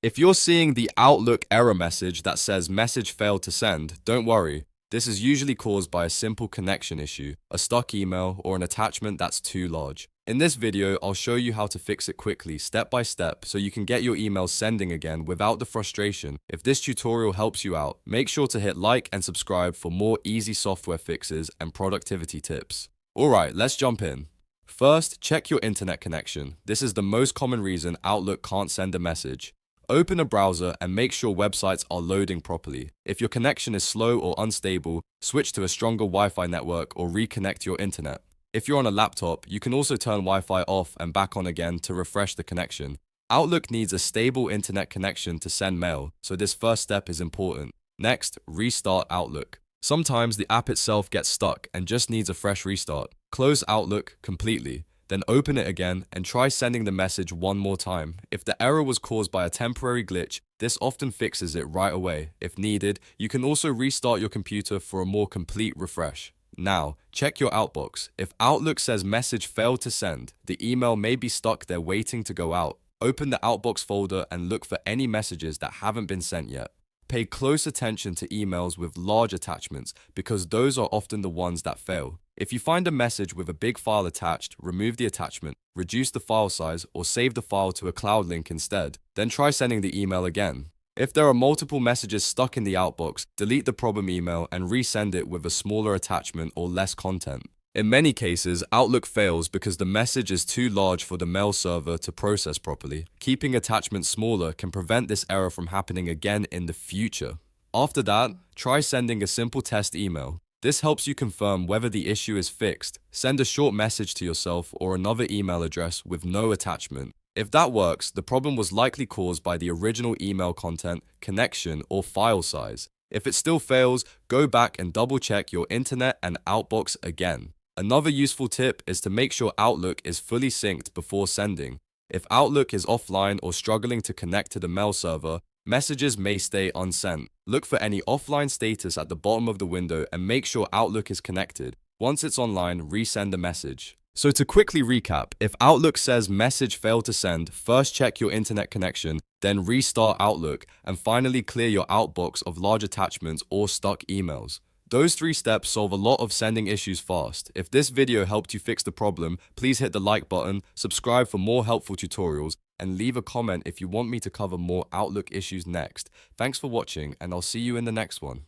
If you're seeing the Outlook error message that says message failed to send, don't worry. This is usually caused by a simple connection issue, a stuck email, or an attachment that's too large. In this video, I'll show you how to fix it quickly, step by step, so you can get your emails sending again without the frustration. If this tutorial helps you out, make sure to hit like and subscribe for more easy software fixes and productivity tips. Alright, let's jump in. First, check your internet connection. This is the most common reason Outlook can't send a message. Open a browser and make sure websites are loading properly. If your connection is slow or unstable, switch to a stronger Wi-Fi network or reconnect your internet. If you're on a laptop, you can also turn Wi-Fi off and back on again to refresh the connection. Outlook needs a stable internet connection to send mail, so this first step is important. Next, restart Outlook. Sometimes the app itself gets stuck and just needs a fresh restart. Close Outlook completely. Then open it again and try sending the message one more time. If the error was caused by a temporary glitch, this often fixes it right away. If needed, you can also restart your computer for a more complete refresh. Now, check your Outbox. If Outlook says message failed to send, the email may be stuck there waiting to go out. Open the Outbox folder and look for any messages that haven't been sent yet. Pay close attention to emails with large attachments because those are often the ones that fail. If you find a message with a big file attached, remove the attachment, reduce the file size, or save the file to a cloud link instead. Then try sending the email again. If there are multiple messages stuck in the Outbox, delete the problem email and resend it with a smaller attachment or less content. In many cases, Outlook fails because the message is too large for the mail server to process properly. Keeping attachments smaller can prevent this error from happening again in the future. After that, try sending a simple test email. This helps you confirm whether the issue is fixed. Send a short message to yourself or another email address with no attachment. If that works, the problem was likely caused by the original email content, connection, or file size. If it still fails, go back and double check your internet and Outbox again. Another useful tip is to make sure Outlook is fully synced before sending. If Outlook is offline or struggling to connect to the mail server, messages may stay unsent. Look for any offline status at the bottom of the window and make sure Outlook is connected. Once it's online, resend the message. So to quickly recap, if Outlook says message failed to send, first check your internet connection, then restart Outlook, and finally clear your Outbox of large attachments or stuck emails. Those 3 steps solve a lot of sending issues fast. If this video helped you fix the problem, please hit the like button, subscribe for more helpful tutorials, and leave a comment if you want me to cover more Outlook issues next. Thanks for watching, and I'll see you in the next one.